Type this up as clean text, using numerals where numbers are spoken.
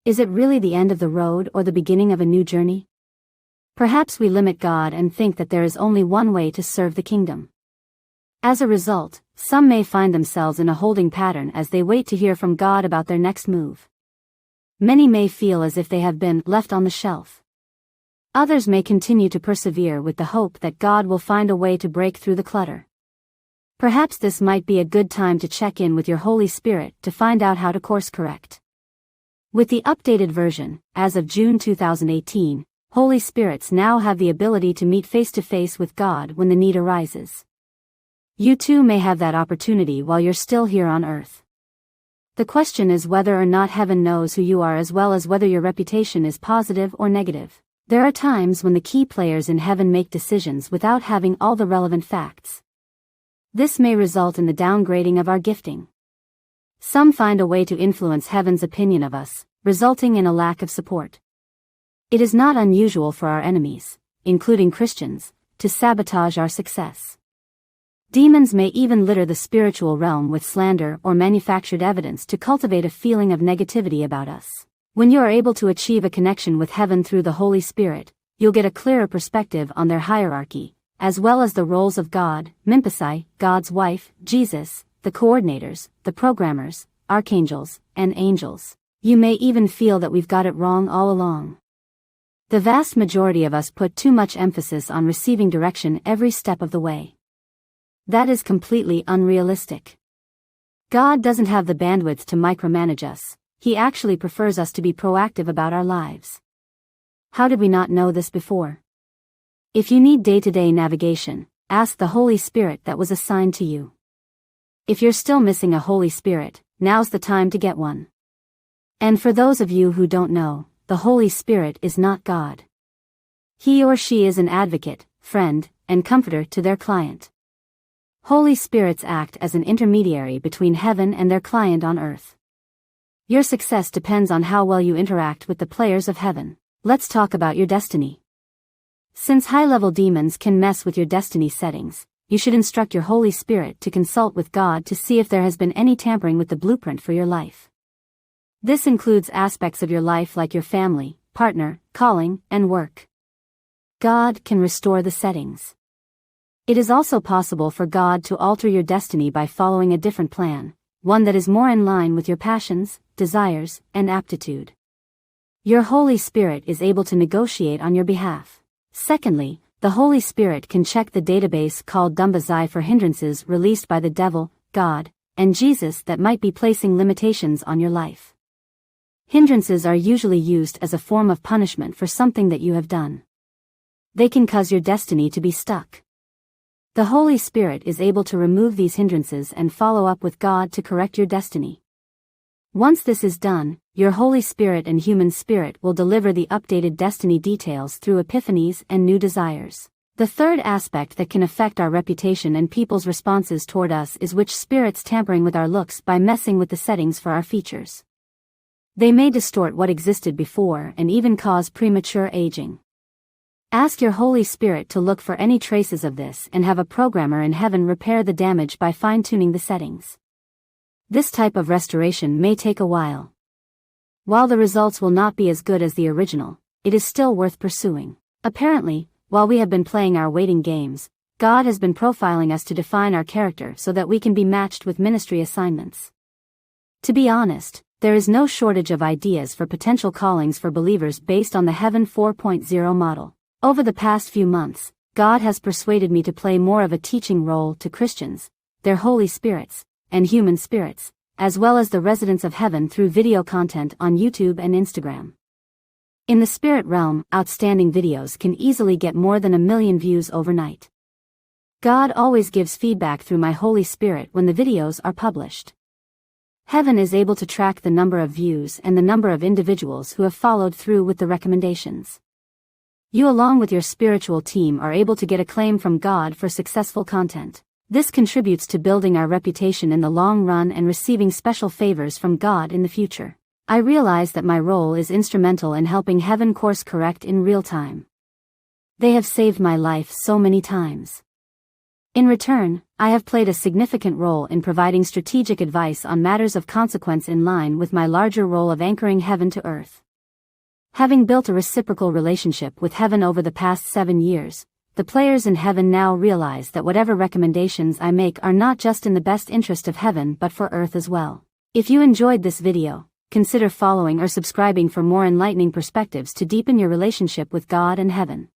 Is it really the end of the road or the beginning of a new journey? Perhaps we limit God and think that there is only one way to serve the kingdom. As a result, some may find themselves in a holding pattern as they wait to hear from God about their next move. Many may feel as if they have been left on the shelf. Others may continue to persevere with the hope that God will find a way to break through the clutter. Perhaps this might be a good time to check in with your Holy Spirit to find out how to course correct. With the updated version, as of June 2018, Holy Spirits now have the ability to meet face-to-face with God when the need arises. You too may have that opportunity while you're still here on earth. The question is whether or not heaven knows who you are, as well as whether your reputation is positive or negative. There are times when the key players in heaven make decisions without having all the relevant facts. This may result in the downgrading of our gifting. Some find a way to influence heaven's opinion of us, resulting in a lack of support. It is not unusual for our enemies, including Christians, to sabotage our success. Demons may even litter the spiritual realm with slander or manufactured evidence to cultivate a feeling of negativity about us. When you are able to achieve a connection with heaven through the Holy Spirit, you'll get a clearer perspective on their hierarchy, as well as the roles of God, Mimpasai, God's wife, Jesus, the coordinators, the programmers, archangels, and angels. You may even feel that we've got it wrong all along. The vast majority of us put too much emphasis on receiving direction every step of the way. That is completely unrealistic. God doesn't have the bandwidth to micromanage us. He actually prefers us to be proactive about our lives. How did we not know this before? If you need day-to-day navigation, ask the Holy Spirit that was assigned to you. If you're still missing a Holy Spirit, now's the time to get one. And for those of you who don't know, the Holy Spirit is not God. He or she is an advocate, friend, and comforter to their client. Holy Spirits act as an intermediary between heaven and their client on earth. Your success depends on how well you interact with the players of heaven. Let's talk about your destiny. Since high-level demons can mess with your destiny settings, you should instruct your Holy Spirit to consult with God to see if there has been any tampering with the blueprint for your life. This includes aspects of your life like your family, partner, calling, and work. God can restore the settings. It is also possible for God to alter your destiny by following a different plan, one that is more in line with your passions, desires, and aptitude. Your Holy Spirit is able to negotiate on your behalf. Secondly, the Holy Spirit can check the database called Dumbazai for hindrances released by the devil, God, and Jesus that might be placing limitations on your life. Hindrances are usually used as a form of punishment for something that you have done. They can cause your destiny to be stuck. The Holy Spirit is able to remove these hindrances and follow up with God to correct your destiny. Once this is done, your Holy Spirit and human spirit will deliver the updated destiny details through epiphanies and new desires. The third aspect that can affect our reputation and people's responses toward us is which spirits tampering with our looks by messing with the settings for our features. They may distort what existed before and even cause premature aging. Ask your Holy Spirit to look for any traces of this and have a programmer in heaven repair the damage by fine-tuning the settings. This type of restoration may take a while. While the results will not be as good as the original, it is still worth pursuing. Apparently, while we have been playing our waiting games, God has been profiling us to define our character so that we can be matched with ministry assignments. To be honest, there is no shortage of ideas for potential callings for believers based on the Heaven 4.0 model. Over the past few months, God has persuaded me to play more of a teaching role to Christians, their Holy Spirits, and human spirits, as well as the residents of heaven through video content on YouTube and Instagram. In the spirit realm, outstanding videos can easily get more than 1 million views overnight. God always gives feedback through my Holy Spirit when the videos are published. Heaven is able to track the number of views and the number of individuals who have followed through with the recommendations. You along with your spiritual team are able to get acclaim from God for successful content. This contributes to building our reputation in the long run and receiving special favors from God in the future. I realize that my role is instrumental in helping heaven course correct in real time. They have saved my life so many times. In return, I have played a significant role in providing strategic advice on matters of consequence in line with my larger role of anchoring heaven to earth. Having built a reciprocal relationship with heaven over the past 7 years, the players in heaven now realize that whatever recommendations I make are not just in the best interest of heaven but for earth as well. If you enjoyed this video, consider following or subscribing for more enlightening perspectives to deepen your relationship with God and heaven.